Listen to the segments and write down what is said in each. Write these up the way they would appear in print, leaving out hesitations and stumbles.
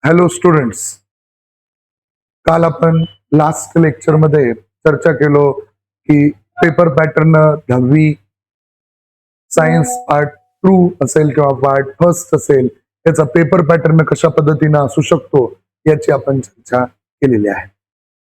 Hello students, काल आपण last lecture मध्ये चर्चा केलो की पेपर पॅटर्न 10वी सायन्स पार्ट 2 असेल किंवा पार्ट फर्स्ट असेल, त्याचा पेपर पॅटर्न कशा पद्धतीने असू शकतो याची आपण चर्चा केलेली आहे.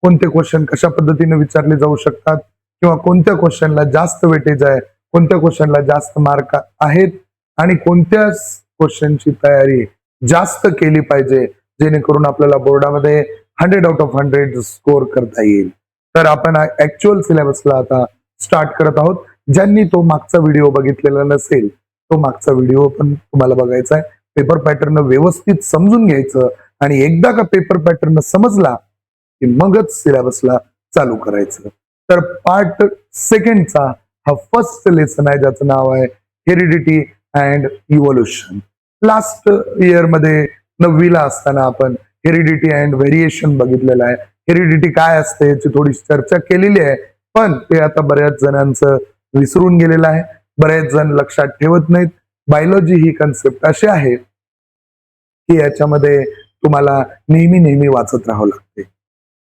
कोणते क्वेश्चन कशा पद्धतीने विचारले जाऊ शकतात किंवा कोणत्या क्वेश्चनला जास्त वेटेज आहे, कोणत्या क्वेश्चनला जास्त मार्क आहेत आणि कोणत्या क्वेश्चनची तयारी जास्त केली पाहिजे जेणेकरून आपल्याला बोर्डामध्ये 100 आउट ऑफ 100 स्कोर करता येईल. तर आपण ऍक्च्युअल सिलेबसला आता स्टार्ट करत आहोत. ज्यांनी तो मागचा व्हिडिओ बघितलेला नसेल, तो मागचा व्हिडिओ पण तुम्हाला बघायचा आहे. पेपर पॅटर्न व्यवस्थित समजून घ्यायचं आणि एकदा का पेपर पॅटर्न समजला की मगच सिलेबसला चालू करायचं. तर पार्ट सेकंडचा हा फर्स्ट लेसन आहे, ज्याचं नाव आहे heredity and evolution. Last year मध्ये 9वीला असताना आपण हेरिडिटी अँड व्हेरिएशन बघितलेलं आहे. हेरिडिटी काय असते याची थोडी चर्चा केलेली आहे, पण ते आता बऱ्याच जणांचं विसरून गेलेलं आहे. बरेच जण लक्षात ठेवत नाहीत. बायोलॉजी ही कन्सेप्ट अशी आहे की याच्यामध्ये तुम्हाला नेहमी नेहमी वाचत राहावं लागते.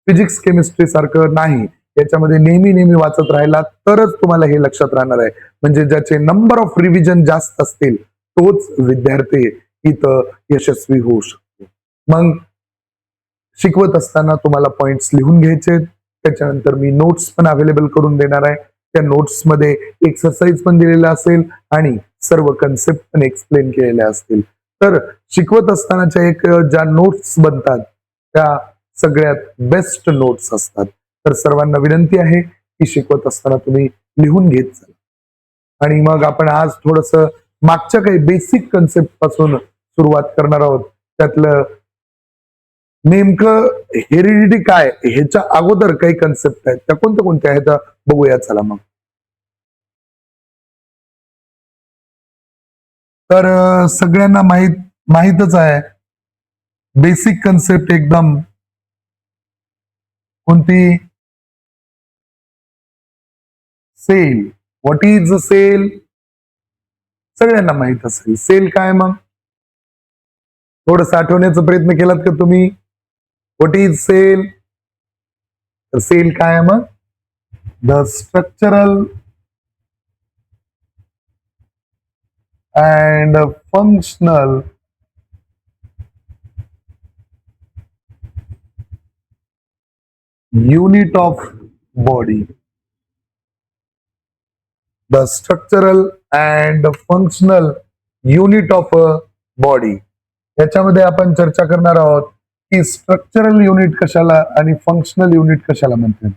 फिजिक्स केमिस्ट्री सारखं नाही, याच्यामध्ये नेहमी नेहमी वाचत राहिला तरच तुम्हाला हे लक्षात राहणार आहे. म्हणजे ज्याचे नंबर ऑफ रिव्हिजन जास्त असतील तोच विद्यार्थी इथं यशस्वी होऊ शकतो. मग शिकवत असताना तुम्हाला पॉइंट्स लिहून घ्यायचे, त्याच्यानंतर मी नोट्स पण अवेलेबल करून देणार आहे. त्या नोट्स मध्ये एक्सरसाइज पण दिलेला असेल आणि सर्व कन्सेप्ट पण एक्सप्लेन केलेल्या असतील. तर शिकवत असतानाच्या एक ज्या नोट्स बनतात त्या सगळ्यात बेस्ट नोट्स असतात. तर सर्वांना विनंती आहे की शिकवत असताना तुम्ही लिहून घेत जा. आणि मग आपण आज थोडस मागच्या काही बेसिक कन्सेप्ट पासून सुरुवात करणार आहोत. त्यातलं नेमकं हेरिडिटी काय, ह्याच्या अगोदर काही कन्सेप्ट आहेत त्या कोणत्या कोणत्या आहेत बघूया. चला मग. तर सगळ्यांना माहीतच आहे बेसिक कन्सेप्ट एकदम कोणती. Cell. What is a cell? सगळ्यांना माहित असेल. सेल काय? मग थोडं आठवण्याचा प्रयत्न केलात का तुम्ही? What is cell? तर सेल काय आहे मग? The structural and functional unit of body. The structural and functional unit of a body. याच्यामध्ये आपण चर्चा करणार आहोत की स्ट्रक्चरल युनिट कशाला आणि फंक्शनल युनिट कशाला म्हणतात.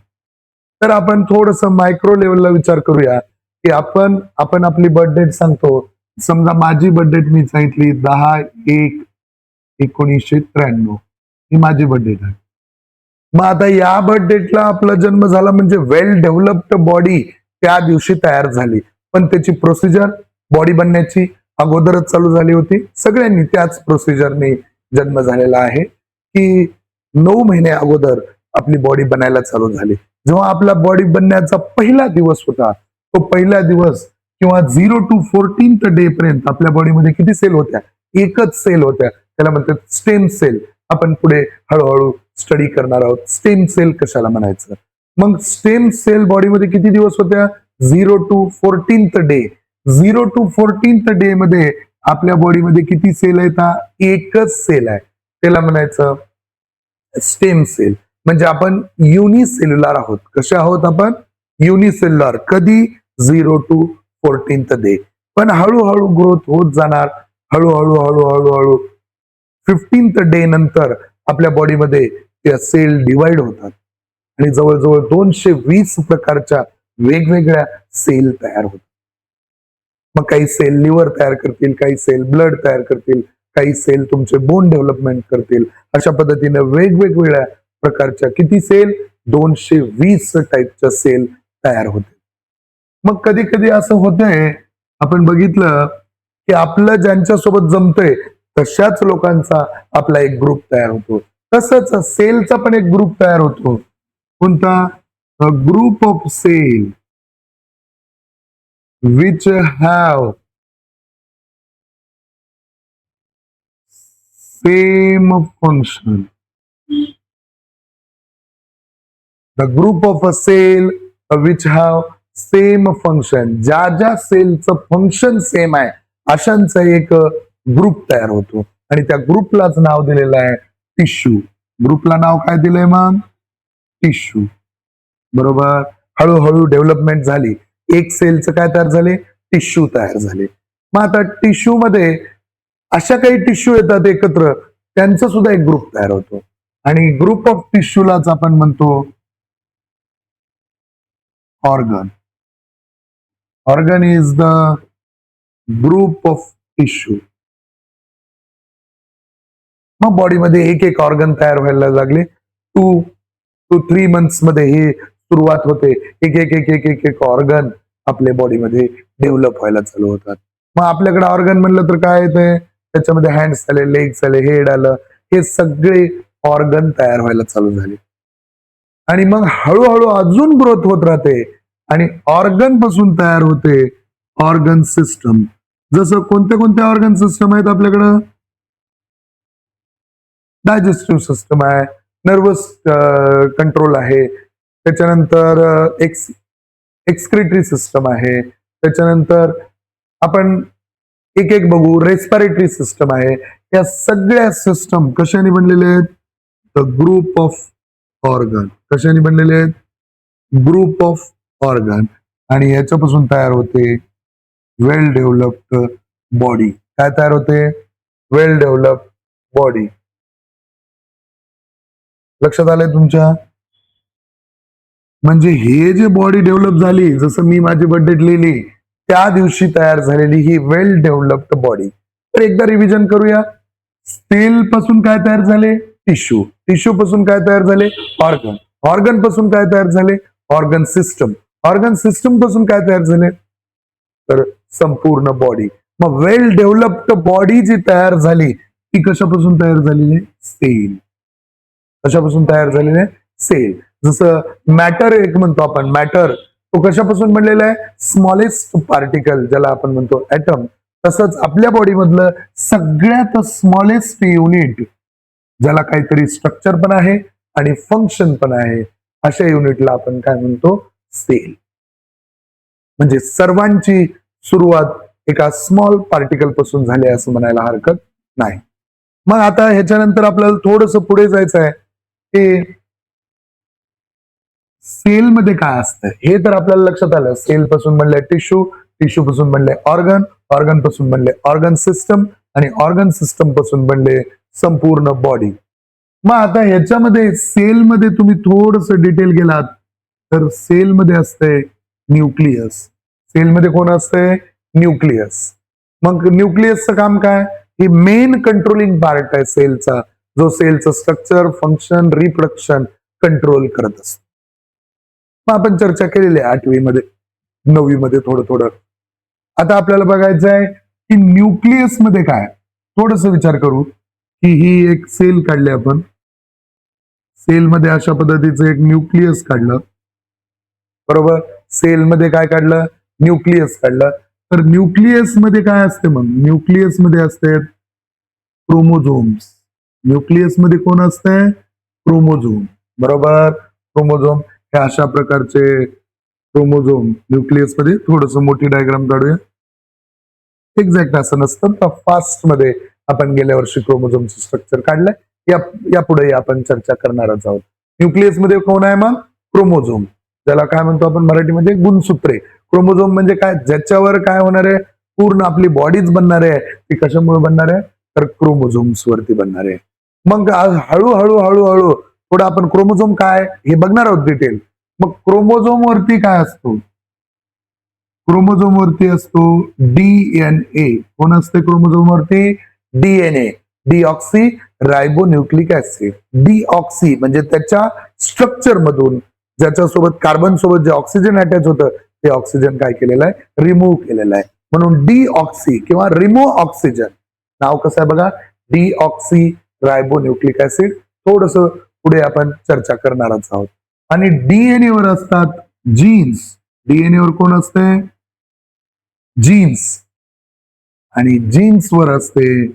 तर आपण थोडस मायक्रो लेवलला विचार करूया की आपण आपली बर्थ डेट सांगतो. समजा माझी बर्थ डेट मी सांगितली 10/1/1993 ही माझी बर्थ डेट आहे. मग आता या बर्थ डेटला आपला जन्म झाला म्हणजे वेल डेव्हलप्ड बॉडी त्या दिवशी तयार झाली, पण त्याची प्रोसिजर बॉडी बनण्याची अगोदरच चालू झाली होती. सगळ्यांनी त्याच प्रोसिजरने जन्म झालेला आहे की 9 महिने अगोदर आपली बॉडी बनायला चालू झाली. जेव्हा आपला बॉडी बनण्याचा पहिला दिवस होता, तो पहिला दिवस किंवा 0 to 14th डे पर्यंत आपल्या बॉडीमध्ये किती सेल होत्या? एकच सेल होत्या. त्याला म्हणतात स्टेम सेल. आपण पुढे हळूहळू स्टडी करणार आहोत स्टेम सेल कशाला म्हणायचं. मग स्टेम सेल बॉडीमध्ये किती दिवस होत्या? 0 to 14th day. 0 to 14th day मध्ये आपल्या बॉडीमध्ये किती सेल आहेत? एकच सेल आहे. त्याला म्हणायचं स्टेम सेल. म्हणजे आपण युनिसेल्युलर आहोत. कसे आहोत आपण? युनिसेल्युलर. कधी? 0 to 14th डे. पण हळूहळू ग्रोथ होत जाणार. हळूहळू हळूहळू हळू 15th डे नंतर आपल्या बॉडीमध्ये त्या सेल डिवाइड होतात आणि जवळजवळ 220 प्रकारच्या वेगवेगळ्या सेल तयार होतात. मग काही सेल लिव्हर तयार करतील, काही सेल ब्लड तयार करतील, काही सेल तुमचे बोन डेव्हलपमेंट करतील. अशा पद्धतीने वेगवेगळ्या प्रकारच्या किती सेल? 220 टाईपच्या सेल तयार होते. मग कधी कधी असं होतंय, आपण बघितलं की आपलं ज्यांच्यासोबत जमतंय तशाच लोकांचा आपला एक ग्रुप तयार होतो. तसंच सेलचा पण एक ग्रुप तयार होतो. कोणता? Group of cell which have same function. The group of a cell which have same function. ज्या ज्या सेलचं फंक्शन सेम आहे अशांचा एक ग्रुप तयार होतो आणि त्या ग्रुपलाच नाव दिलेलं आहे टिश्यू. ग्रुपला नाव काय दिलंय मग? टिश्यू. बरोबर. हळूहळू डेव्हलपमेंट झाली, एक सेलचं काय तयार झाले? टिश्यू तयार झाले. मग आता टिश्यू मध्ये अशा काही टिश्यू येतात एकत्र, त्यांचा सुद्धा एक ग्रुप तयार होतो आणि ग्रुप ऑफ टिश्यूलाच आपण म्हणतो organ. Organ is the group of tissue. मग बॉडीमध्ये एक एक ऑर्गन तयार व्हायला लागले. 2 to 3 months मध्ये ही सुरुवात होते. एक एक एक एक एक एक ऑर्गन आपल्या बॉडीमध्ये डेव्हलप व्हायला चालू होतात. मग आपल्याकडे ऑर्गन म्हणलं तर काय येते? त्याच्यामध्ये हँड्स आले, लेग्स आले, हेड आलं, हे सगळे ऑर्गन तयार व्हायला चालू झाले आणि मग हळूहळू अजून ग्रोथ होत राहते आणि ऑर्गन पासून तयार होते ऑर्गन सिस्टम. जसं कोणत्या कोणत्या ऑर्गन सिस्टम आहेत आपल्याकडं? डायजेस्टिव्ह सिस्टम आहे, नर्वस कंट्रोल आहे, त्याच्यानंतर एक्सक्रिटरी सिस्टम आहे, त्याच्यानंतर आपण एक एक बघू, रेस्पिरेटरी सिस्टम आहे. या सगळ्या सिस्टम कशाने बनलेले आहेत? The group of organ. कशाने बनलेले आहेत? Group of organ. आणि याच्यापासून तयार होते वेल डेव्हलप्ड बॉडी. काय तयार होते? वेल डेव्हलप्ड बॉडी. लक्षात आलंय तुमच्या? म्हणजे हे जे बॉडी डेव्हलप झाली, जसं मी माझी बर्थडे लिहिली त्या दिवशी तयार झालेली ही वेल डेव्हलप्ड बॉडी. तर एकदा रिव्हिजन करूया. सेल पासून काय तयार झाले? टिश्यू. टिश्यू पासून काय तयार झाले? ऑर्गन. ऑर्गन पासून काय तयार झाले? Organ system. ऑर्गन सिस्टम पासून काय तयार झाले? तर संपूर्ण बॉडी. मग वेल डेव्हलप्ड बॉडी जी तयार झाली ती कशापासून तयार झालेली? सेल. कशापासून तयार झालेले? सेल. जसं मॅटर एक म्हणतो आपण, मॅटर तो कशापासून बनलेला आहे? स्मॉलेस्ट पार्टिकल ज्याला आपण म्हणतो ऍटम. तसंच आपल्या बॉडी मधलं सगळ्यात स्मॉलेस्ट युनिट ज्याला काहीतरी स्ट्रक्चर पण आहे आणि फंक्शन पण आहे, अशा युनिटला आपण काय म्हणतो? सेल. म्हणजे सर्वांची सुरुवात एका स्मॉल पार्टिकल पासून झाली असं म्हणायला हरकत नाही. मग आता ह्याच्यानंतर आपल्याला थोडस पुढे जायचं आहे की सेल मध्ये काय असतं हे तर आपल्याला लक्षात आलं. सेल पासून बनले टिश्यू, टिश्यू पासून बनले ऑर्गन, ऑर्गन पासून बनले ऑर्गन सिस्टम आणि ऑर्गन सिस्टम पासून बनले संपूर्ण बॉडी. मग आता ह्याच्यामध्ये सेलमध्ये तुम्ही थोडस डिटेल गेलात तर सेलमध्ये असते न्यूक्लियस. सेलमध्ये कोण असते? न्यूक्लियस. मग न्यूक्लियसचं काम काय? हे मेन कंट्रोलिंग पार्ट आहे सेलचा, जो सेलचं स्ट्रक्चर, फंक्शन, रिप्रोडक्शन कंट्रोल करत असतो. मग आपण चर्चा केलेली आहे 8वी मध्ये, 9वी मध्ये थोडं थोडं. आता आपल्याला बघायचं आहे की न्यूक्लियस मध्ये काय. थोडस विचार करू की ही एक सेल काढली आपण. सेलमध्ये अशा पद्धतीचं एक न्यूक्लियस काढलं. बरोबर. सेलमध्ये काय काढलं? न्यूक्लियस काढलं. तर न्यूक्लियस मध्ये काय असते? मग न्यूक्लियस मध्ये असते क्रोमोझोम्स. न्यूक्लियस मध्ये कोण असते? क्रोमोझोम. बरोबर. क्रोमोझोम हे अशा प्रकारचे क्रोमोझोम न्यूक्लियस मध्ये. थोडस मोठी डायग्राम काढूया. एक्झॅक्ट असं नसतं, तर फास्ट मध्ये आपण गेल्या वर्षी क्रोमोझोमचं स्ट्रक्चर काढलंय. यापुढे आपण चर्चा करणारच आहोत. न्यूक्लियस मध्ये कोण आहे मग? क्रोमोझोम. ज्याला काय म्हणतो आपण मराठीमध्ये? गुणसूत्रे. क्रोमोझोम म्हणजे काय? ज्याच्यावर काय होणार आहे? पूर्ण आपली बॉडीज बनणार आहे. ती कशामुळे बनणार आहे? तर क्रोमोझोम्स वरती बनणार आहे. मग हळूहळू हळूहळू थोडं आपण क्रोमोझोम काय हे बघणार आहोत डिटेल. मग क्रोमोझोम वरती काय असतो? क्रोमोझोम वरती असतो डीएनए. कोण असते क्रोमोझोम वरती? DNA. Deoxy ribonucleic acid. Deoxy म्हणजे त्याच्या स्ट्रक्चर मधून ज्याच्यासोबत कार्बन सोबत जे ऑक्सिजन अटॅच होतं ते ऑक्सिजन काय केलेलं आहे? रिमूव्ह केलेलं आहे. म्हणून डीऑक्सी किंवा रिमूव्ह ऑक्सिजन. नाव कसं आहे बघा? Deoxy ribonucleic acid. थोडस पुढे आपण चर्चा करणारच आहोत. आणि डीएनए वर असतात जीन्स. डीएनए वर कोण असते? जीन्स. आणि जीन्स वर असते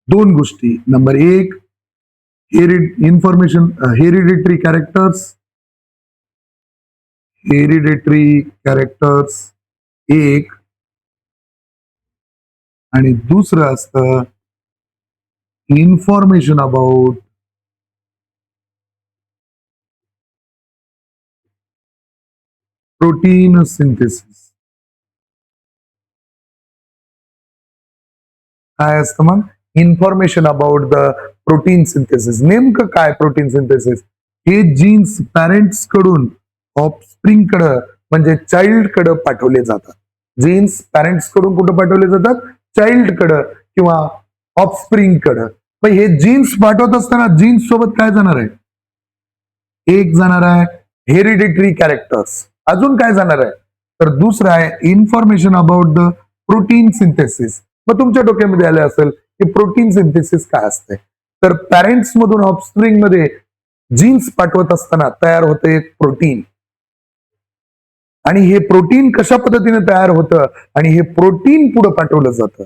दोन गोष्टी. नंबर एक, इन्फॉर्मेशन हेरिडिटरी कॅरेक्टर्स एक, आणि दुसरं असतं इन्फॉर्मेशन अबाउट प्रोटीन सिंथेसिस. काय असतं मग? Information about the protein synthesis. नेमकं काय प्रोटीन सिंथेसिस? हे जीन्स पॅरेंट्स कडून ऑफस्प्रिंग कडे म्हणजे चाइल्ड कडे पाठवले जातात. जीन्स पॅरेंट्स कडून कुठे पाठवले जातात? चाइल्ड कडे किंवा ऑफस्प्रिंग कडे. पण हे जीन्स पाठवत असताना जीन्स सोबत काय जाणार आहे? एक जाणार आहे हेरिडिटरी कॅरेक्टर्स. अजून काय जाणार आहे? तर दुसरं आहे information about the protein synthesis. मग तुमच्या डोक्यामध्ये आले असेल की प्रोटीन सिंथेसिस काय असते? तर पॅरेंट्स मधून ऑफस्प्रिंग मध्ये जीन्स पाठवत असताना तयार होते एक प्रोटीन, आणि हे प्रोटीन कशा पद्धतीने तयार होतं आणि हे प्रोटीन पुढे पाठवलं जातं.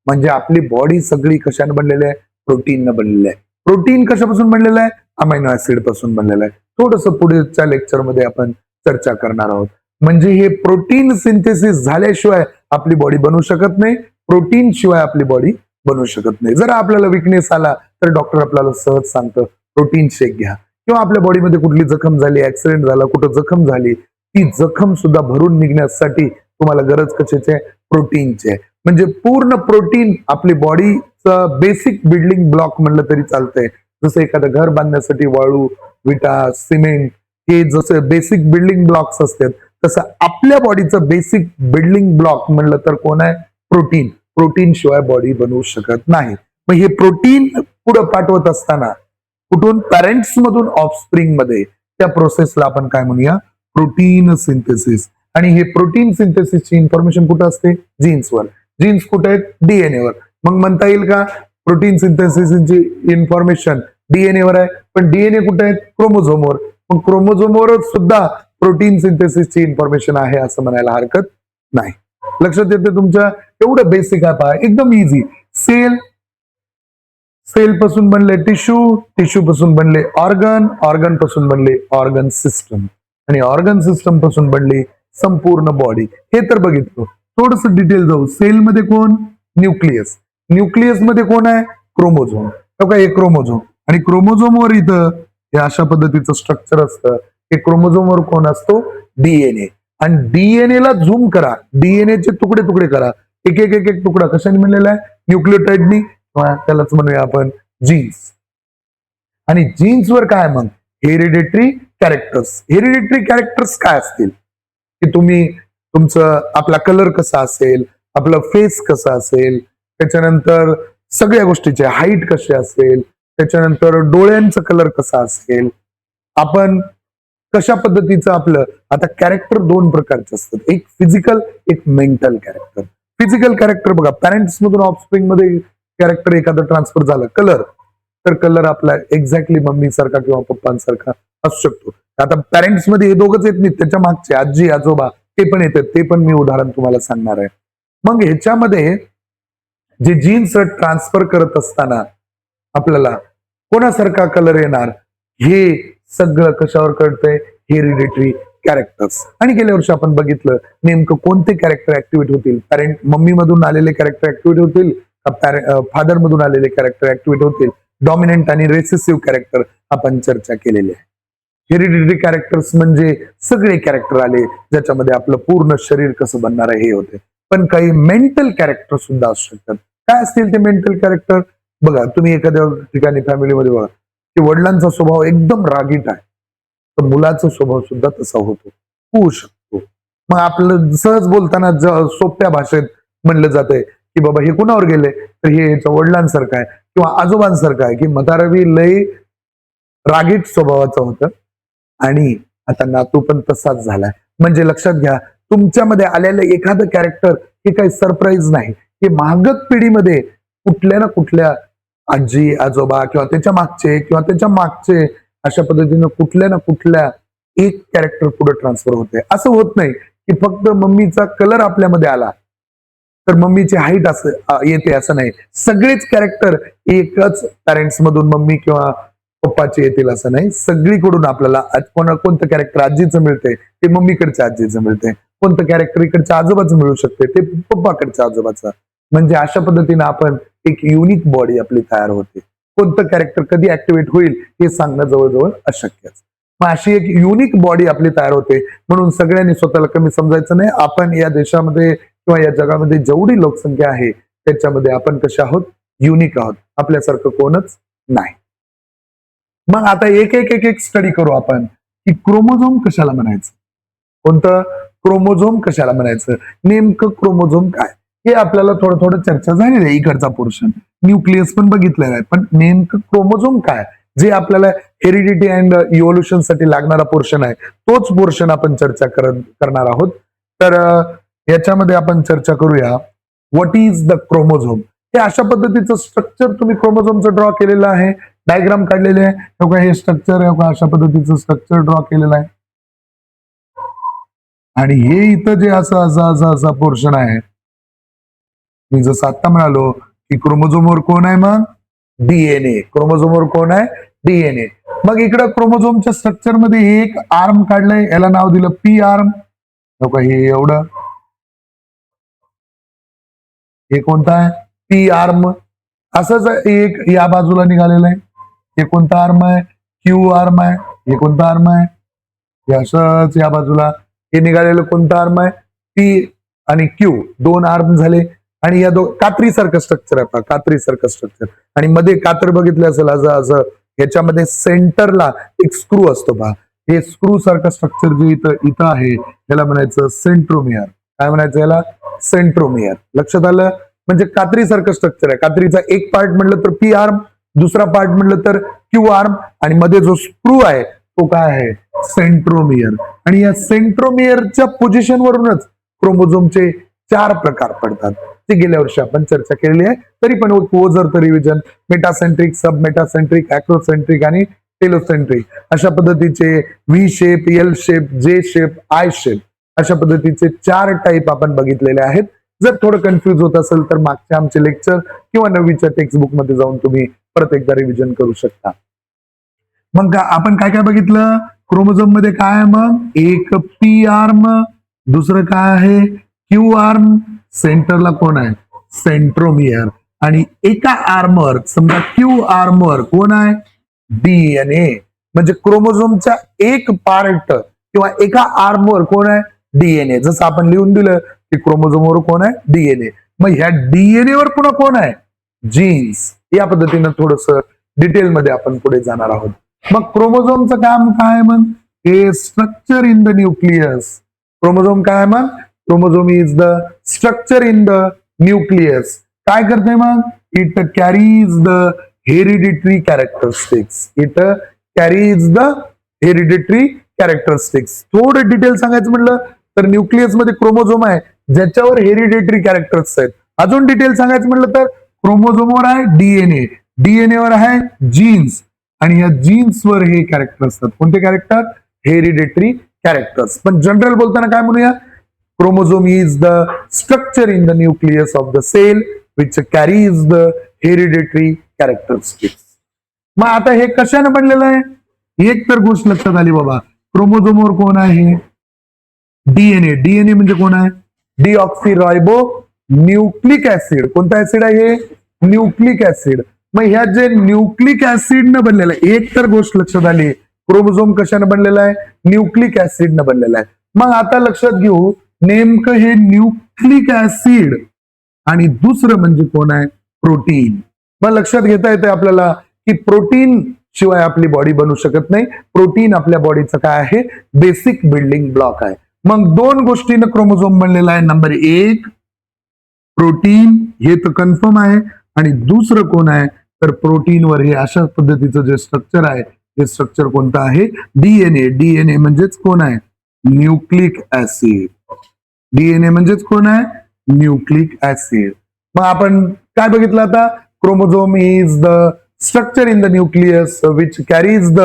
म्हणजे आपली बॉडी सगळी कशाने बनलेली आहे? प्रोटीननं बनलेली आहे. प्रोटीन कशापासून बनलेलं आहे? अमायनो ऍसिड पासून बनलेलं आहे. थोडस पुढच्या लेक्चरमध्ये आपण चर्चा करणार आहोत. म्हणजे हे प्रोटीन सिंथेसिस झाल्याशिवाय आपली बॉडी बनू शकत नाही, प्रोटीन शिवाय आपली बॉडी बनू शकत नाही. जर आपल्याला विकनेस आला तर डॉक्टर आपल्याला सहज सांगतं प्रोटीन शेक घ्या, किंवा आपल्या बॉडीमध्ये कुठली जखम झाली, ऍक्सिडेंट झाला, कुठं जखम झाली, ती जखम सुद्धा भरून निघण्यासाठी तुम्हाला गरज कशाची आहे? प्रोटीनची. म्हणजे पूर्ण प्रोटीन आपली बॉडीचं बेसिक बिल्डिंग ब्लॉक म्हणलं तरी चालतंय. जसं एखादं घर बांधण्यासाठी वाळू, विटा, सिमेंट हे जसं बेसिक बिल्डिंग ब्लॉक्स असतात, तसं आपल्या बॉडीचं बेसिक बिल्डिंग ब्लॉक म्हणलं तर कोण आहे? प्रोटीन. प्रोटीन शिवाय बॉडी बनवू शकत नाही. मग हे प्रोटीन पुढे पाठवत असताना कुठून? पॅरेंट्स मधून ऑफस्प्रिंग मध्ये. त्या प्रोसेसला आपण काय म्हणूया? Protein synthesis. आणि हे प्रोटीन सिंथेसिसची इन्फॉर्मेशन कुठं असते? जीन्सवर. जीन्स कुठे आहेत? डीएनए वर. मग म्हणता येईल का प्रोटीन सिंथेसिसची इन्फॉर्मेशन डीएनए वर आहे? पण डीएनए कुठे आहेत? क्रोमोझोमवर. मग क्रोमोझोमवरच सुद्धा प्रोटीन सिंथेसिसची इन्फॉर्मेशन आहे असं म्हणायला हरकत नाही. लक्षात येते तुमच्या? एवढं बेसिक आहे पहा, एकदम इझी. सेल पासून बनले टिश्यू, टिश्यू पासून बनले ऑर्गन, ऑर्गन पासून बनले ऑर्गन सिस्टम, आणि ऑर्गन सिस्टम पासून बनली संपूर्ण बॉडी. हे तर बघितलं. थोडस डिटेल जाऊ. सेलमध्ये कोण? न्यूक्लियस. न्यूक्लियस मध्ये कोण आहे? क्रोमोझोम. हे क्रोमोझोम, आणि क्रोमोझोमवर इथं हे अशा पद्धतीचं स्ट्रक्चर असतं. हे क्रोमोझोमवर कोण असतो? डीएनए. आणि डीएनए ला झूम करा, डीएनए चे तुकडे तुकडे करा. एक एक एक एक तुकडा कशाने बनलेला आहे? न्यूक्लियोटाइडनी, त्यालाच म्हणूया आपण जीन्स. आणि जीन्सवर काय मग? Hereditary characters. हेरिडिटरी कॅरेक्टर्स काय असतील? की तुम्ही तुमचं आपला कलर कसा असेल, आपलं फेस कसं असेल, त्याच्यानंतर सगळ्या गोष्टीचे हाईट कशी असेल, त्याच्यानंतर डोळ्यांचा कलर कसा असेल, आपण कशा पद्धतीचं आपलं. आता कॅरेक्टर दोन प्रकारचे असतात, एक फिजिकल, एक मेंटल कॅरेक्टर. फिजिकल कॅरेक्टर बघा, पॅरेंट्स मधून ऑफस्प्रिंग मध्ये कॅरेक्टर एखादं ट्रान्सफर झालं. कलर, तर कलर आपला एक्झॅक्टली मम्मी सारखा किंवा पप्पांसारखा असू शकतो. आता पॅरेंट्स मध्ये हे दोघंच येत नाहीत, त्याच्या मागचे आजी आजोबा ते पण येतात. ते पण मी उदाहरण तुम्हाला सांगणार आहे. मग ह्याच्यामध्ये जे जीन्स ट्रान्सफर करत असताना आपल्याला कोणासारखा कलर येणार हे सगळं कशावर कळतंय? Hereditary characters. आणि गेल्या वर्षी आपण बघितलं नेमकं कोणते कॅरेक्टर ऍक्टिव्हेट होतील. पॅरेंट मम्मी मधून आलेले कॅरेक्टर ऍक्टिव्हेट होतील का फादर मधून आलेले कॅरेक्टर ऍक्टिव्हेट होतील? डॉमिनंट आणि रेसेसिव्ह कॅरेक्टर आपण चर्चा केलेली आहे. हेरिडिटरी कॅरेक्टर्स म्हणजे सगळे कॅरेक्टर आले ज्याच्यामध्ये आपलं पूर्ण शरीर कसं बनणार आहे हे होते. पण काही मेंटल कॅरेक्टर सुद्धा असू शकतात. काय असतील ते मेंटल कॅरेक्टर? बघा, तुम्ही एखाद्या ठिकाणी फॅमिलीमध्ये बघा की वडिलांचा स्वभाव एकदम रागीट आहे, तर मुलाचा स्वभाव सुद्धा तसा होऊ शकतो. मग आपलं सहज बोलताना सोप्या भाषेत म्हणलं जातंय की बाबा हे कुणावर गेले, तर हे वडिलांसारखं आहे किंवा आजोबांसारखं आहे, की म्हातारवी लय रागीट स्वभावाचं होतं आणि आता नातू पण तसाच झालाय. म्हणजे लक्षात घ्या, तुमच्यामध्ये आलेलं एखादं कॅरेक्टर हे काही सरप्राईज नाही. हे मागत पिढीमध्ये कुठल्या ना कुठल्या आजी आजोबा किंवा त्याच्या मागचे अशा पद्धतीनं कुठल्या ना कुठल्या एक कॅरेक्टर पुढे ट्रान्सफर होते. असं होत नाही की फक्त मम्मीचा कलर आपल्यामध्ये आला तर मम्मीची हाईट असं येते असं नाही. सगळेच कॅरेक्टर एकच पॅरेंट्स मधून मम्मी किंवा पप्पाचे येतील असं नाही. सगळीकडून आपल्याला कोणतं कॅरेक्टर आजीचं मिळते ते मम्मीकडच्या आजीचं मिळते. कोणतं कॅरेक्टर इकडच्या आजोबाचं मिळू शकते ते पप्पाकडच्या आजोबाचं. म्हणजे अशा पद्धतीने आपण एक युनिक बॉडी आपली तयार होते. कोणतं कॅरेक्टर कधी ऍक्टिव्हेट होईल हे सांगणं जवळजवळ अशक्यच. मग अशी एक युनिक बॉडी आपली तयार होते. म्हणून सगळ्यांनी स्वतःला कमी समजायचं नाही. आपण या देशामध्ये किंवा या जगामध्ये जेवढी लोकसंख्या आहे त्याच्यामध्ये आपण कसे आहोत, युनिक आहोत. आपल्यासारखं कोणच नाही. मग आता एक एक एक एक स्टडी करू आपण की क्रोमोझोम कशाला म्हणायचं, कोणतं क्रोमोझोम कशाला म्हणायचं, नेमकं क्रोमोझोम काय, हे आपल्याला थोडं थोडं चर्चा झालेली आहे. इकडचा पोर्शन न्यूक्लियस पण बघितलेला आहे, पण नेमकं क्रोमोझोम काय जे आपल्याला हेरिडिटी अँड इव्होल्युशन साठी लागणारा पोर्शन आहे, तोच पोर्शन आपण चर्चा करणार आहोत. तर याच्यामध्ये आपण चर्चा करूया व्हॉट इज द क्रोमोझोम. हे अशा पद्धतीचं स्ट्रक्चर तुम्ही क्रोमोझोमचं ड्रॉ केलेलं आहे, डायग्राम काढलेले आहे. हे स्ट्रक्चर अशा पद्धतीचं स्ट्रक्चर ड्रॉ केलेलं आहे. आणि हे इथं जे असं पोर्शन आहे, मी जसं आता म्हणालो की क्रोमोझोमवर कोण आहे, मग डीएनए. क्रोमोझोमवर कोण आहे, डीएनए. मग इकडं क्रोमोझोमच्या स्ट्रक्चर मध्ये एक आर्म काढलंय, याला नाव दिलं पी आर्म. हे एवढं, हे कोणतं आहे, पी आर्म. असंच एक या बाजूला निघालेलं आहे, हे कोणतं आर्म आहे, क्यू आर्म आहे. हे कोणतं आर्म आहे, हे असंच या बाजूला हे निघालेलं कोणतं आर्म आहे, पी आणि क्यू. दोन आर्म झाले. आणि या कात्री सारखं स्ट्रक्चर आहे पहा, कात्री सारखं स्ट्रक्चर. आणि मध्ये कातर बघितलं असेल असं याच्यामध्ये सेंटरला एक स्क्रू असतो पहा. हे स्क्रू सारखं स्ट्रक्चर जे इथं आहे याला म्हणायचं सेंट्रोमियर. काय म्हणायचं याला, सेंट्रोमियर. लक्षात आलं. म्हणजे कात्री सारखं स्ट्रक्चर आहे. कात्रीचा एक पार्ट म्हणलं तर पी आर्म, दुसरा पार्ट म्हणलं तर क्यू आर्म, आणि मध्ये जो स्क्रू आहे तो काय आहे, सेंट्रोमियर. आणि या सेंट्रोमियरच्या पोझिशन वरूनच क्रोमोझोमचे 4 प्रकार पडतात. ते गेल्या वर्षी आपण चर्चा केलेली आहे. तरी पण ओझरचं रिव्हिजन, मेटासेंट्रिक, सब मेटासेंट्रिक, अॅक्रोसेंट्रिक आणि टेलोसेंट्रिक अशा पद्धतीचे व्ही शेप, एल शेप, जे शेप, आय शेप अशा पद्धतीचे 4 टाईप आपण बघितलेले आहेत. जर थोडं कन्फ्युज होत असेल तर मागच्या आमचे लेक्चर किंवा 9वीच्या टेक्स्टबुक मध्ये जाऊन तुम्ही परत एकदा रिव्हिजन करू शकता. मग आपण काय काय बघितलं, क्रोमोझोम मध्ये काय आहे, मग एक पी आर्म, दुसरं काय आहे, क्यू आर्म, सेंटरला कोण आहे, सेंट्रोमियर, आणि एका आर्मवर समजा क्यू आर्मवर कोण आहे, डीएनए. म्हणजे क्रोमोझोमचा एक पार्ट किंवा एका आर्मवर कोण आहे, डीएनए. जसं आपण लिहून दिलं की क्रोमोझोमवर कोण आहे, डीएनए. मग ह्या डीएनए वर पुन्हा कोण आहे, जीन्स. या पद्धतीनं थोडस डिटेलमध्ये आपण पुढे जाणार आहोत. मग क्रोमोझोमचं काम काय, मग हे structure in the nucleus. Chromosome काय, मग chromosome is the structure in the nucleus. काय करते मग, it carries the hereditary characteristics. It carries the hereditary characteristics. थोडं डिटेल सांगायचं म्हटलं तर न्यूक्लियस मध्ये क्रोमोझोम आहे ज्याच्यावर हेरिडिटरी कॅरेक्टर्स आहेत. अजून डिटेल सांगायचं म्हटलं तर क्रोमोझोमवर आहे डीएनए, डीएनए वर आहे जीन्स, आणि या जीन्सवर हे कॅरेक्टर असतात. कोणते कॅरेक्टर, हेरिडिटरी कॅरेक्टर्स. पण जनरल बोलताना काय म्हणूया, chromosome is the structure in the nucleus of the cell which carries the hereditary characteristics. मग आता हे कशाने बनलेलं आहे, एक तर गोष्ट लक्षात आली बाबा, क्रोमोझोमवर कोण आहे, डीएनए. डीएनए म्हणजे कोण आहे, डीऑक्सीरायबो न्यूक्लिक ऍसिड. कोणता ऍसिड आहे, न्यूक्लिक ऍसिड. मग ह्या जे न्यूक्लिक ऍसिड न बनलेलं आहे, एक तर गोष्ट लक्षात आली, क्रोमोझोम कशाने बनलेला आहे, न्यूक्लिक ऍसिड न बनलेला आहे. मग आता लक्षात घेऊ नेमकं हे न्यूक्लिक ऍसिड आणि दुसरं म्हणजे कोण आहे, प्रोटीन. मग लक्षात घेता येते आपल्याला की प्रोटीन शिवाय आपली बॉडी बनू शकत नाही. प्रोटीन आपल्या बॉडीचं काय आहे, बेसिक बिल्डिंग ब्लॉक आहे. मग 2 गोष्टीनं क्रोमोझोम बनलेला आहे. नंबर 1 प्रोटीन, हे तर कन्फर्म आहे, आणि दुसरं कोण आहे तर प्रोटीनवर हे अशा पद्धतीचं जे स्ट्रक्चर आहे ते स्ट्रक्चर कोणतं आहे, डीएनए. डीएनए म्हणजेच कोण आहे, न्यूक्लिक ऍसिड. डीएनए म्हणजेच कोण आहे, न्यूक्लिक ऍसिड. मग आपण काय बघितलं आता, chromosome is the structure in the nucleus which carries the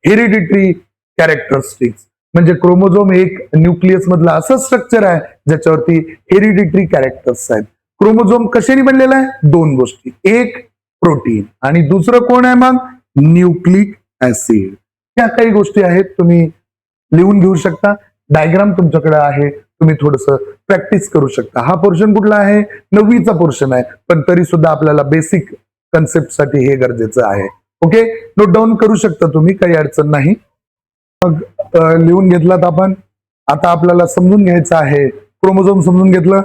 hereditary characteristics. म्हणजे क्रोमोझोम एक न्यूक्लियस मधलं असं स्ट्रक्चर आहे ज्याच्यावरती हेरिडिटरी कॅरेक्टर्स आहेत. क्रोमोझोम कशाने बनलेला आहे? दोन गोष्टी, एक प्रोटीन आणि दुसरं कोण आहे मग? Nucleic acid. ह्या काही गोष्टी आहेत, तुम्ही लिहून घेऊ शकता. डायग्राम तुमच्याकडे आहे, तुम्ही थोडस प्रॅक्टिस करू शकता. हा पोर्शन कुठला आहे? 9वीचा पोर्शन आहे, पण तरी सुद्धा आपल्याला बेसिक कन्सेप्ट साठी हे गरजेचं आहे. ओके, नोट डाऊन करू शकता तुम्ही, काही अडचण नाही. मग लिहून घेतलात आपण. आता आपल्याला समजून घ्यायचं आहे. क्रोमोझोम समजून घेतलं,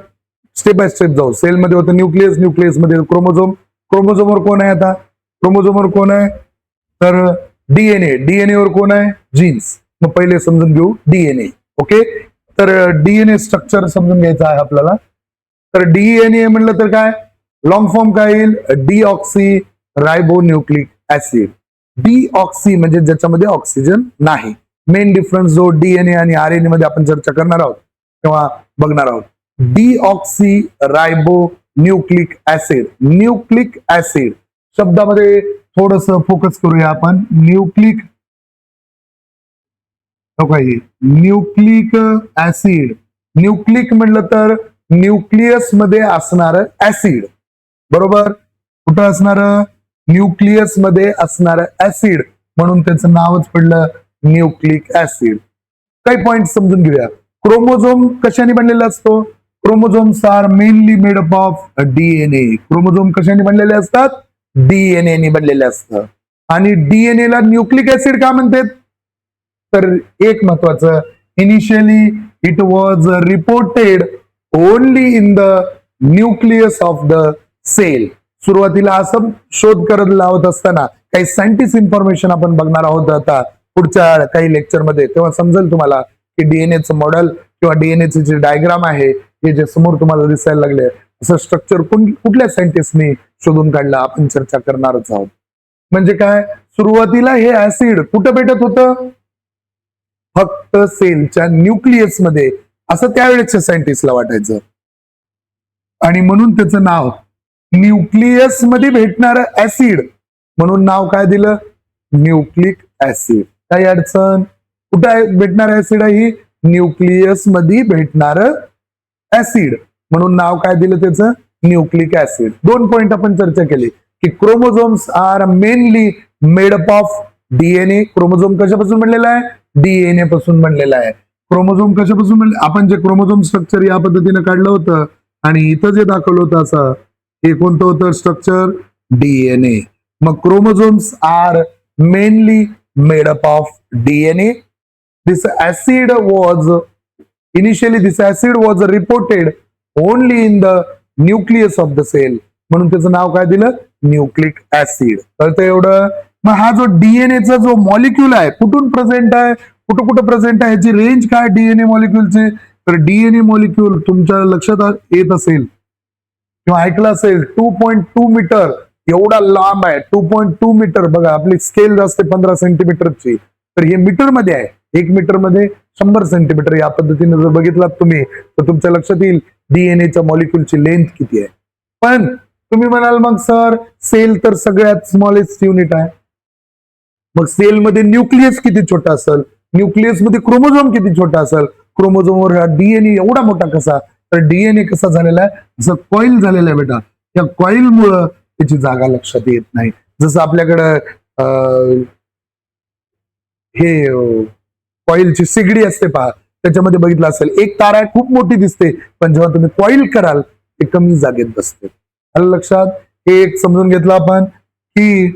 स्टेप बाय स्टेप जाऊ. सेलमध्ये होतं न्यूक्लियस, न्यूक्लियस मध्ये क्रोमोझोम. क्रोमोझोमवर कोण आहे? आता क्रोमोझोमवर कोण आहे? तर डीएनए. डीएनए वर कोण आहे? जीन्स. मग पहिले समजून घेऊ डीएनए. ओके, तर डीएनए स्ट्रक्चर समजून घ्यायचं आहे आपल्याला. तर डीएनए म्हणलं तर काय, लॉंग फॉर्म काय येईल? Deoxyribonucleic acid. Deoxy म्हणजे ज्याच्यामध्ये ऑक्सिजन नाही. मेन डिफरन्स जो डीएनए आणि आरएनए मध्ये आपण चर्चा करणार आहोत तेव्हा बघणार आहोत. Deoxyribonucleic acid. Nucleic acid शब्दामध्ये थोडस फोकस करूया आपण. Nucleic nucleic acid. न्यूक्लिक म्हटलं तर न्यूक्लियस मध्ये असणार ऍसिड, बरोबर. कुठं असणार? न्यूक्लियस मध्ये असणार ऍसिड, म्हणून त्याचं नावच पडलं न्यूक्लिक ऍसिड. काही पॉइंट समजून घेऊया. क्रोमोझोम कशाने बनलेला असतो? Chromosomes are mainly made up of DNA. Chromosome कशाने बनलेले असतात? डीएनए ने बनलेले असतात. आणि डीएनए ला न्यूक्लिक ऍसिड का म्हणतात? तर एक महत्वाचं, initially it was reported only in the nucleus of the cell. सुरुवातीला असं शोध करत लावत असताना काही सायंटिस्ट इन्फॉर्मेशन आपण बघणार आहोत आता पुढच्या काही लेक्चर मध्ये, तेव्हा समजेल तुम्हाला की डीएनएचं मॉडेल किंवा डीएनएचे जे डायग्राम आहे हे जे समोर तुम्हाला दिसायला लागले, असं स्ट्रक्चर कुठल्या सायंटिस्टनी शोधून काढलं आपण चर्चा करणारच आहोत. म्हणजे काय, सुरुवातीला हे ऍसिड कुठं भेटत होतं? फक्त सेलच्या न्यूक्लियस मध्ये, असं त्यावेळेच्या सायंटिस्टला वाटायचं. आणि म्हणून त्याचं नाव न्यूक्लियस मध्ये भेटणार ऍसिड म्हणून नाव काय दिलं? Nucleic acid. काही अडचण? कुठं भेटणार ऍसिड आहे? ही न्यूक्लियस मध्ये भेटणार ऍसिड म्हणून नाव काय दिलं त्याचं? Nucleic acid. दोन पॉइंट आपण चर्चा केली की chromosomes are mainly made up of DNA. Chromosome कशापासून बनलेला आहे? डीएनए पासून बनलेला आहे. क्रोमोझोम कशापासून बनले? आपण जे क्रोमोझोम स्ट्रक्चर या पद्धतीने काढलं होतं आणि इथं जे दाखवलं होतं असं, हे कोणतं होतं स्ट्रक्चर? डीएनए. मग chromosomes are mainly made up of DNA. This acid was initially this acid was reported only in the nucleus of the cell, म्हणून त्याचं नाव काय दिलं? Nucleic acid. कळतं एवढं? मग हा जो डीएनएचा जो मॉलिक्यूल आहे कुठून प्रेझेंट आहे, कुठं कुठं प्रेझेंट आहे, याची रेंज काय डीएनए मॉलिक्यूलचे? तर डीएनए मॉलिक्यूल तुमच्या लक्षात येत असेल किंवा ऐकलं असेल 2.2 मीटर एवढा लांब आहे. 2.2 मीटर. बघा आपली स्केल असते 15 सेंटीमीटरची, तर हे मीटर मध्ये आहे. 1 मीटर मध्ये 100 सेंटीमीटर. या पद्धतीने जर बघितलात तुम्ही तर तुमच्या लक्षात येईल डीएनएच्या मॉलिक्यूलची लेंथ किती आहे. पण तुम्ही म्हणाल मग सर सेल तर सगळ्यात स्मॉलेस्ट युनिट आहे, मग सेल मध्ये न्यूक्लियस किती छोटा असेल, न्यूक्लियस मध्ये क्रोमोझोम किती छोटा असेल, क्रोमोझोमवर हा डीएनए एवढा मोठा कसा? तर डीएनए कसा झालेला आहे? जसं कॉईल झालेला आहे बेटा. त्या कॉईल मुळे त्याची जागा लक्षात येत नाही. जसं आपल्याकडं हे कॉईलची सिगडी असते पहा, त्याच्यामध्ये बघितलं असेल एक तार आहे खूप मोठी दिसते, पण जेव्हा तुम्ही कॉईल कराल ते कमी जागेत बसते. आलं लक्षात? हे एक समजून घेतलं आपण की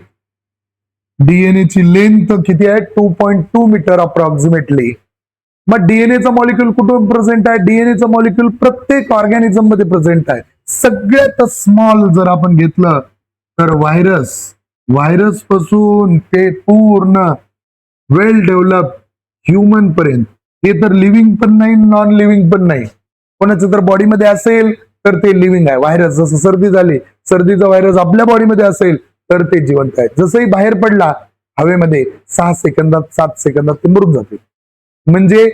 डीएनए ची लेंथ किती आहे? 2.2 मीटर अप्रॉक्सिमेटली. मग डीएनएचा मॉलिक्यूल कुठून प्रेझेंट आहे? डीएनएचा मॉलिक्यूल प्रत्येक ऑर्गॅनिझम मध्ये प्रेझेंट आहे. सगळ्यात स्मॉल जर आपण घेतलं तर व्हायरस पासून ते पूर्ण वेल डेव्हलप ह्युमन पर्यंत, हे तर लिव्हिंग पण नाही नॉन लिव्हिंग पण नाही. कोणाचं तर बॉडीमध्ये असेल तर ते लिव्हिंग आहे. व्हायरस जसं सर्दी झाली, सर्दीचा व्हायरस आपल्या बॉडीमध्ये असेल तर ते जिवंत आहे. जसंही बाहेर पडला हवेमध्ये 6 सेकंदात 7 सेकंदात ते मरून जाते. म्हणजे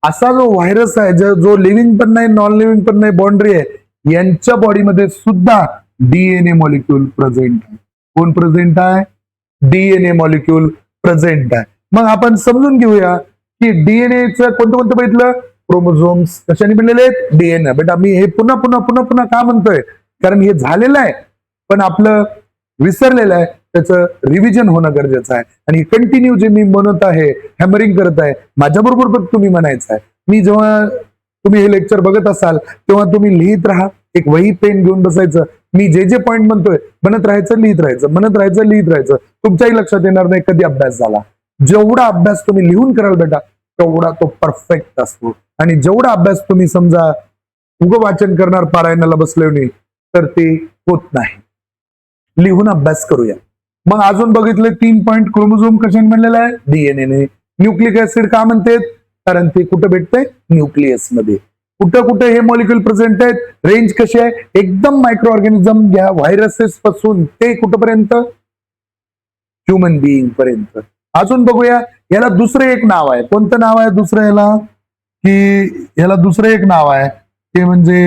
असा जो व्हायरस आहे जो लिव्हिंग पण नाही नॉन लिव्हिंग पण नाही, बाउंड्री आहे, यांच्या बॉडीमध्ये सुद्धा डीएनए मॉलिक्यूल प्रेझेंट आहे. कोण प्रेझेंट आहे? डीएनए मॉलिक्यूल प्रेझेंट आहे. मग आपण समजून घेऊया की डीएनएचं कोणतं कोणतं बघितलं? क्रोमोझोम्स कशाने बनलेले आहेत? डीएनए. बेटा मी हे पुन्हा पुन्हा पुन्हा पुन्हा का म्हणतोय? कारण हे झालेलं आहे पण आपलं विसरलेलं आहे, त्याचं रिव्हिजन होणं गरजेचं आहे. आणि कंटिन्यू जे मी म्हणत आहे, हॅमरिंग करत आहे, माझ्याबरोबर पण तुम्ही म्हणायचं आहे. मी जेव्हा तुम्ही हे लेक्चर बघत असाल तेव्हा तुम्ही लिहित राहा, एक वही पेन घेऊन बसायचं. मी जे पॉईंट म्हणतोय म्हणत राहायचं, लिहित राहायचं, म्हणत राहायचं, लिहित राहायचं. तुमच्याही लक्षात येणार नाही कधी अभ्यास झाला. जेवढा अभ्यास तुम्ही लिहून कराल बेटा तेवढा तो परफेक्ट असतो. आणि जेवढा अभ्यास तुम्ही समजा उगं वाचन करणार पारायणाला बसले तर ते होत नाही. लिहून अभ्यास करूया. मग अजून बघितले 3 पॉईंट. क्रोमोझोम कशाने बनलेला आहे? डीएनए. न्यूक्लिक ऍसिड का म्हणतात? कारण ते कुठं भेटतंय? न्यूक्लियस मध्ये. कुठं कुठं हे मॉलिक्युल प्रेझेंट आहेत? रेंज कशी आहे? एकदम मायक्रो ऑर्गॅनिझम घ्या, व्हायरसेस पासून ते कुठपर्यंत? ह्युमन बिईंग पर्यंत. अजून बघूया, याला दुसरं एक नाव आहे. कोणतं नाव आहे दुसरं याला? की याला दुसरं एक नाव आहे ते म्हणजे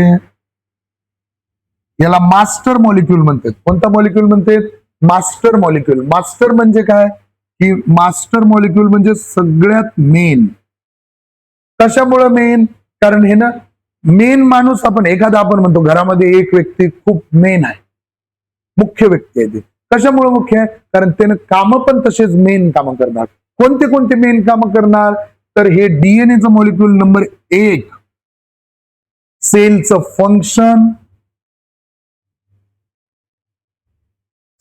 याला मास्टर मॉलिक्यूल म्हणतात. कोणता मॉलिक्यूल म्हणतात? Master molecule. मास्टर म्हणजे काय? की मास्टर मॉलिक्यूल म्हणजे सगळ्यात मेन. कशामुळे मेन? कारण हे ना मेन माणूस आपण म्हणतो घरामध्ये एक व्यक्ती खूप मेन आहे, मुख्य व्यक्ती आहे. ते कशामुळे मुख्य आहे? कारण त्यानं कामं पण तसेच मेन कामं करणार. कोणते कोणते मेन कामं करणार? तर हे डीएनएचं मॉलिक्यूल नंबर 1 सेलचं फंक्शन,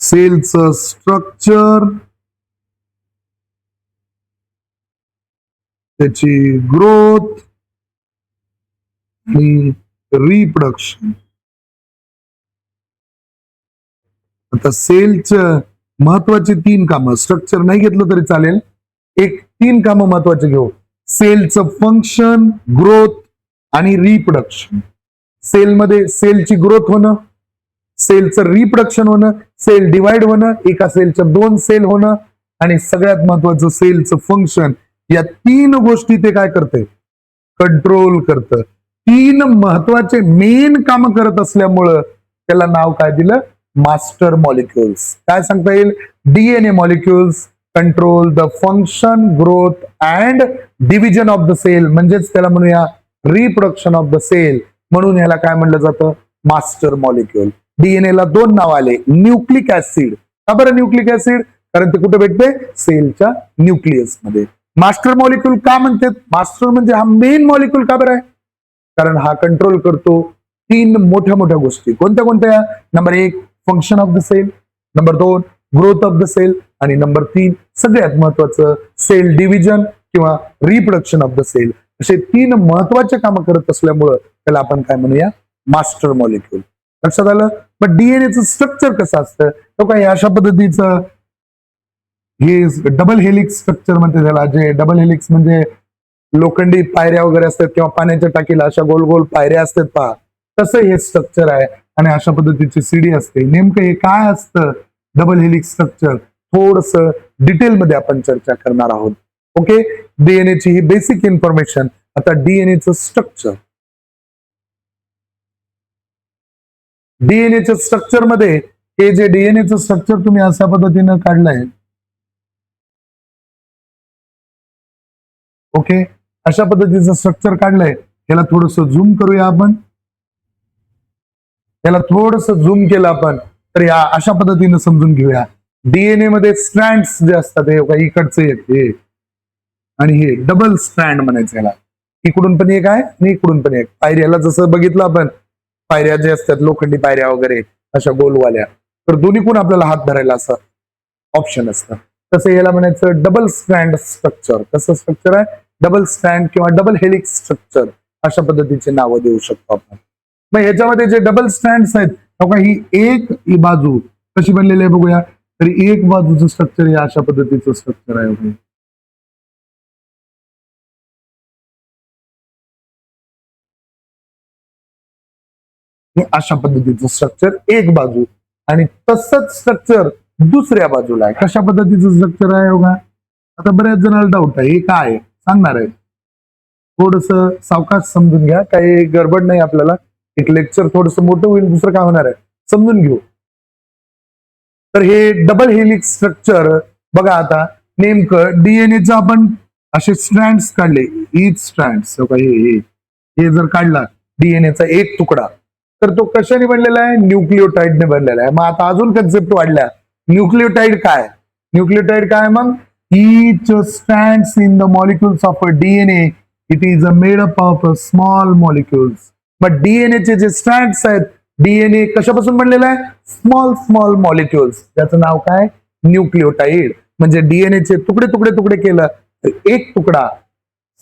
सेलचं स्ट्रक्चर, त्याची ग्रोथ आणि रिप्रोडक्शन. आता सेलचं महत्वाची 3 कामं, स्ट्रक्चर नाही घेतलं तरी चालेल, एक 3 कामं महत्वाचे घेऊ. सेलचं फंक्शन, ग्रोथ आणि रिप्रोडक्शन. सेलमध्ये सेलची ग्रोथ होणं, सेलचं रिप्रोडक्शन होणं, सेल डिवाइड होणं, एका सेलच्या 2 सेल होणं आणि सगळ्यात महत्वाचं सेलचं फंक्शन. या 3 गोष्टी ते काय करते? कंट्रोल करतं. 3 महत्वाचे मेन काम करत असल्यामुळं त्याला नाव काय दिलं? Master molecules. काय सांगता येईल? DNA molecules control the function, growth and division of the cell. म्हणजेच त्याला म्हणूया रिप्रोडक्शन ऑफ द सेल. म्हणून याला काय म्हणलं जातं? Master molecule. डीएनए ला 2 नाव आले. Nucleic acid. का बरं न्यूक्लिक ऍसिड? कारण ते कुठे भेटते? सेलच्या न्यूक्लियस मध्ये. मास्टर मॉलिक्युल का म्हणतात? मास्टर म्हणजे हा मेन मॉलिक्युल का बरं आहे? कारण हा कंट्रोल करतो 3 मोठ्या मोठ्या गोष्टी. कोणत्या कोणत्या? Number 1 function of the cell, number 2 growth of the cell आणि नंबर 3 सगळ्यात महत्वाचं सेल डिव्हिजन किंवा रिप्रोडक्शन ऑफ द सेल. असे 3 महत्वाचे कामं करत असल्यामुळं त्याला आपण काय म्हणूया? Master molecule. लक्षात आलं? मग डीएनएचं स्ट्रक्चर कसं असतं? तो काही अशा पद्धतीचं हे डबल हेलिक्स स्ट्रक्चर म्हणते त्याला. जे डबल हेलिक्स म्हणजे लोखंडी पायऱ्या वगैरे असतात किंवा पाण्याच्या टाकीला अशा गोल गोल पायऱ्या असतात पहा, तसं हे स्ट्रक्चर आहे. आणि अशा पद्धतीची सीडी असते. नेमकं हे काय असतं डबल हेलिक्स स्ट्रक्चर? थोडस डिटेलमध्ये आपण चर्चा करणार आहोत. ओके, डीएनएची ही बेसिक इन्फॉर्मेशन. आता डीएनएचं स्ट्रक्चर. डीएनएच्या स्ट्रक्चर मध्ये हे जे डीएनएचं स्ट्रक्चर तुम्ही अशा पद्धतीनं काढलंय, ओके, अशा पद्धतीचं स्ट्रक्चर काढलंय. याला थोडस झूम करूया आपण. याला थोडस झूम केलं आपण तर या अशा पद्धतीनं समजून घेऊया. डीएनए मध्ये स्ट्रँड्स जे असतात हे इकडचे एक हे आणि हे डबल स्ट्रँड म्हणायचं याला. इकडून पण एक आहे आणि इकडून पण एक. पायऱ्याला जसं बघितलं आपण, पायऱ्या जे असतात लोखंडी पायऱ्या वगैरे अशा गोलवाल्या, तर दोन्हीकडून आपल्याला हात धरायला असं ऑप्शन असतं. तसं याला म्हणायचं डबल स्ट्रँड स्ट्रक्चर. कसं स्ट्रक्चर आहे? डबल स्ट्रँड किंवा डबल हेलिक्स स्ट्रक्चर अशा पद्धतीचे नावं देऊ शकतो आपण. मग ह्याच्यामध्ये जे डबल स्ट्रँड्स आहेत, ही एक ही बाजू कशी बनलेली आहे बघूया. तरी एक बाजूचं स्ट्रक्चर हे अशा पद्धतीचं स्ट्रक्चर आहे. हे अशा पद्धतीचं स्ट्रक्चर एक बाजू आणि तसंच स्ट्रक्चर दुसऱ्या बाजूला आहे. कशा पद्धतीचं स्ट्रक्चर आहे बघा. आता बऱ्याच जणांना डाऊट आहे हे काय सांगणार आहे. थोडस सावकाश समजून घ्या, काही गडबड नाही आपल्याला. एक लेक्चर थोडस मोठं होईल, दुसरं काय होणार आहे समजून घेऊ. तर हे डबल हेलिक्स स्ट्रक्चर बघा. आता नेमकं डीएनएचं आपण असे स्ट्रँड्स काढले, हीच स्ट्रँड्स हे हे जर काढला डीएनएचा एक तुकडा, तर तो कशाने बनलेला आहे? न्यूक्लिओटाइडने बनलेला आहे. मग आता अजून कन्सेप्ट वाढल्या. न्यूक्लिओटाइड काय? न्यूक्लिओटाइड काय? मग each stands in the molecules of a DNA. It is made up of small molecules. मग डीएनए चे जे स्ट्रँड्स आहेत, डीएनए कशापासून बनलेला आहे? Small small molecules. त्याचं नाव काय? न्यूक्लिओटाइड. म्हणजे डीएनए चे तुकडे तुकडे तुकडे केलं तर एक तुकडा.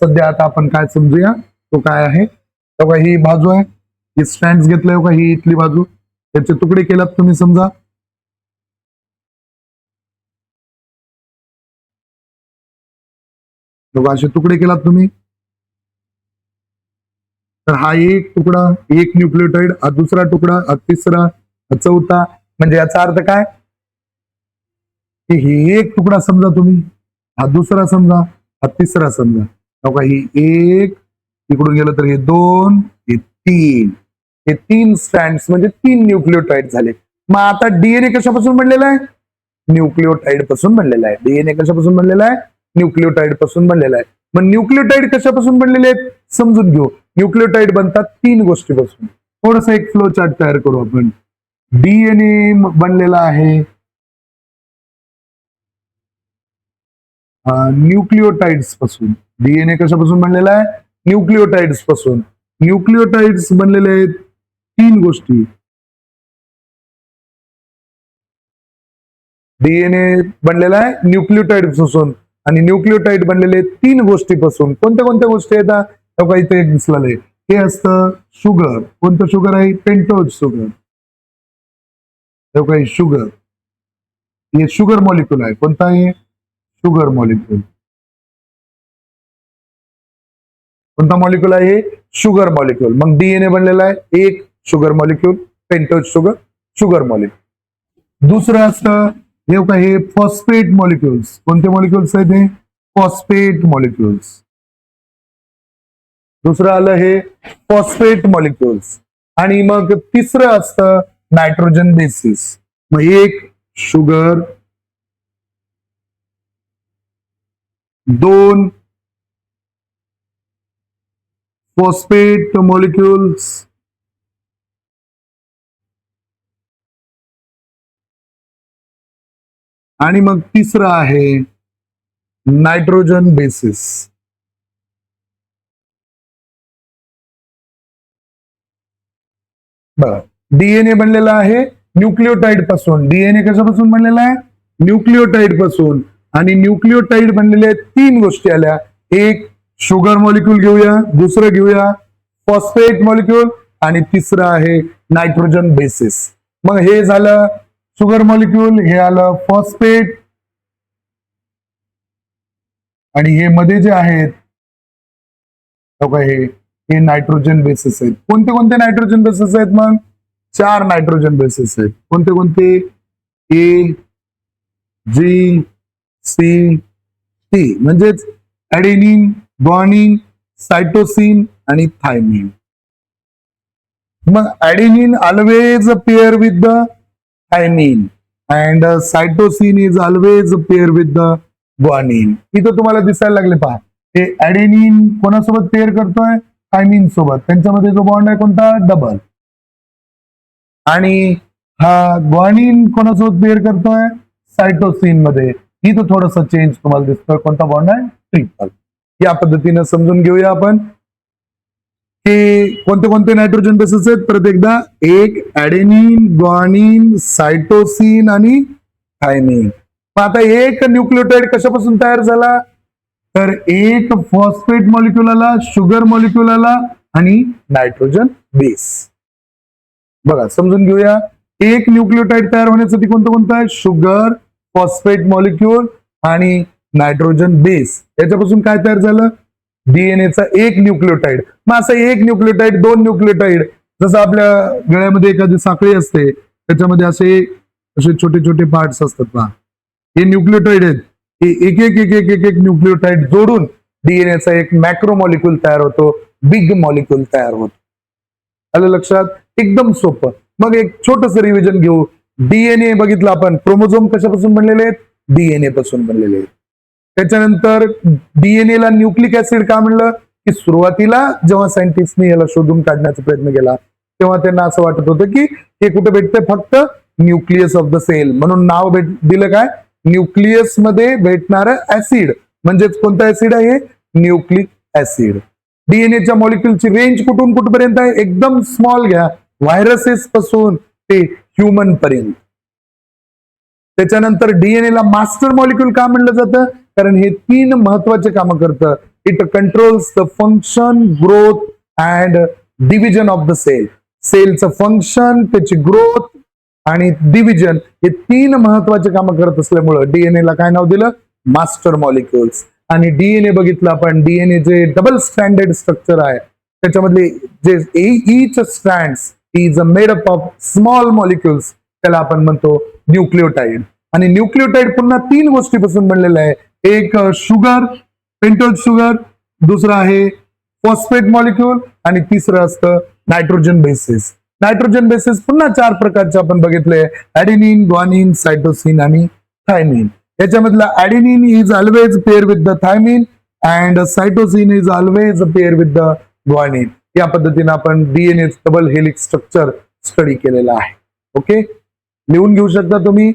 सध्या आता आपण काय समजूया तो काय आहे. तेव्हा ही बाजू आहे, ही स्ट्रँड्स घेतलंय का, ही इथली बाजू, त्याचे तुकडे केलात तुम्ही समजा. असे तुकडे केलात तुम्ही, तर हा एक तुकडा, एक न्यूक्लिओटाइड, हा दुसरा तुकडा, हा तिसरा, हा चौथा. म्हणजे याचा अर्थ काय? की ही एक तुकडा समजा तुम्ही, हा दुसरा समजा, हा तिसरा समजा. बघा ही एक, इकडून गेलं तर हे दोन, हे तीन. हे तीन स्ट्रँड्स म्हणजे तीन न्यूक्लिओटाइड झाले. मग आता डीएनए कशापासून बनलेला आहे? न्यूक्लिओटाइड पासून बनलेला आहे. डीएनए कशापासून बनलेला आहे? न्यूक्लिओटाइड पासून बनलेला आहे. मग न्यूक्लिओटाइड कशापासून बनलेले आहेत समजून घेऊ. न्यूक्लिओटाइड बनतात तीन गोष्टीपासून. थोडस एक फ्लो चार्ट तयार करू आपण. डीएनए बनलेला आहे न्यूक्लिओटाइड्स पासून. डीएनए कशापासून बनलेला आहे? न्यूक्लिओटाइड्स पासून. न्यूक्लिओटाइड्स बनलेले आहेत तीन गोष्टी. डीएनए बनलेला आहे न्यूक्लिओटाइड पासून आणि न्यूक्लिओटाइड बनलेले तीन गोष्टीपासून. कोणत्या कोणत्या गोष्टी आहेत? इथे एक दिसलेलं आहे, हे असतं शुगर. कोणतं शुगर आहे? Pentose sugar. काही शुगर, हे शुगर मॉलिक्यूल आहे. कोणता आहे? Sugar molecule. कोणता मॉलिक्यूल आहे? Sugar molecule. मग डीएनए बनलेला आहे एक sugar molecule, pentose sugar, sugar molecule. दुसरं असतं हे फॉस्फेट मॉलिक्युल्स. कोणते मॉलिक्युल्स आहेत हे? Phosphate molecules. दुसरं आलं हे फॉस्फेट मॉलिक्युल्स. आणि मग तिसरं असतं नायट्रोजन बेसिस. मग एक शुगर, दोन फॉस्फेट मॉलिक्युल्स, आणि मग तिसरं आहे नायट्रोजन बेसिस. बघा डीएनए बनलेला आहे न्यूक्लिओटाइड पासून. डीएनए कशापासून बनलेला आहे? न्यूक्लिओटाइड पासून. आणि न्यूक्लिओटाइड बनलेल्या तीन गोष्टी आल्या. एक शुगर मॉलिक्यूल घेऊया, दुसरं घेऊया फॉस्फेट मॉलिक्यूल, आणि तिसरं आहे नायट्रोजन बेसिस. मग हे झालं शुगर मॉलिक्यूल, हे आलं फॉस्फेट, आणि हे मध्ये जे आहेत हे नायट्रोजन बेसिस आहेत. कोणते कोणते नायट्रोजन बेसिस आहेत? मग चार नायट्रोजन बेसिस आहेत. कोणते कोणते? A, G, C, T. म्हणजेच ऍडेनिन, ग्वानिन, सायटोसिन आणि थायमिन. मग adenine always pair with the thymine and cytosine is always pair with the guanine. इथं तुम्हाला दिसायला लागले पहा, हे ऍडेनिन कोणासोबत पेअर करतोय? थायमिन सोबत. त्यांच्यामध्ये जो बॉन्ड आहे कोणता? डबल. आणि हा ग्वानिन कोणासोबत पेअर करतोय? सायटोसिन मध्ये. इथं थोडस चेंज तुम्हाला दिसतोय. कोणता बॉन्ड आहे? ट्रिपल. या पद्धतीने समजून घेऊया आपण की कोणते कोणते नायट्रोजन बेसिस आहेत. परत एकदा, एक ऍडेनिन, ग्वानिन, सायटोसिन आणि थायमिन. आता एक न्यूक्लिओटाइड कशापासून तयार झाला? तर एक फॉस्फेट मॉलिक्यूल आला, शुगर मॉलिक्यूल आला आणि नायट्रोजन बेस. बघा समजून घेऊया. एक न्यूक्लिओटाइड तयार होण्यासाठी कोणतं कोणतं आहे? शुगर, फॉस्फेट मॉलिक्यूल आणि नायट्रोजन बेस. याच्यापासून काय तयार झालं? डीएनएचा एक न्यूक्लिओटाइड. मग असं एक न्यूक्लिओटाइड, दोन न्यूक्लिओटाइड, जसं आपल्या गळ्यामध्ये एखादी साखळी असते, त्याच्यामध्ये असे छोटे छोटे पार्ट्स असतात पहा, हे न्यूक्लिओटाइड आहेत. हे एक एक एक एक एक एक न्यूक्लिओटाइड जोडून डीएनएचा एक मॅक्रो मॉलिक्यूल तयार होतो, बिग मॉलिक्यूल तयार होतो. आलं लक्षात? एकदम सोपं. मग एक छोटस रिव्हिजन घेऊ. डीएनए बघितलं आपण, क्रोमोझोम कशापासून बनलेले आहेत? डीएनए पासून बनलेले आहेत. त्याच्यानंतर डीएनए ला न्यूक्लिक ऍसिड का म्हणलं? की सुरुवातीला जेव्हा सायंटिस्टनी याला शोधून काढण्याचा प्रयत्न केला तेव्हा त्यांना असं वाटत होतं की हे कुठे भेटते, फक्त न्यूक्लियस ऑफ द सेल, म्हणून नाव दिलं काय, न्यूक्लियस मध्ये भेटणारं ऍसिड, म्हणजेच कोणता ऍसिड आहे, न्यूक्लिक ऍसिड. डीएनएच्या मॉलिक्युलची रेंज कुठून कुठपर्यंत आहे, एकदम स्मॉल घ्या, व्हायरसेस पासून ते ह्युमन पर्यंत. त्याच्यानंतर डीएनए ला मास्टर मॉलिक्युल का म्हणलं जातं, कारण हे 3 महत्वाचे कामं करतं. It controls the function, growth and division of the cell. सेलचं फंक्शन, त्याची ग्रोथ आणि डिव्हिजन हे 3 महत्वाचे कामं करत असल्यामुळं डीएनए ला काय नाव दिलं, मास्टर मॉलिक्युल्स. आणि डीएनए बघितलं आपण, डीएनए जे डबल स्ट्रँडेड स्ट्रक्चर आहे त्याच्यामधले जे each strands is made up of small molecules, त्याला आपण म्हणतो न्यूक्लिओटाइड. आणि न्यूक्लिओटाइड पुन्हा 3 गोष्टीपासून बनलेलं आहे, एक शुगर, पेंटोज शुगर, दुसरं आहे फॉस्फेट मॉलिक्यूल आणि तिसरं असतं नायट्रोजन बेसिस. नायट्रोजन बेसिस पुन्हा 4 प्रकारचे आपण बघितले, ऍडेनिन, ग्वानिन, सायटोसिन आणि थायमिन. याच्यामधला adenine is always pair with the thymine and cytosine is always pair with the guanine. या पद्धतीने आपण DNA double helix structure study केलेला आहे. ओके, लिहून घेऊ शकता तुम्ही.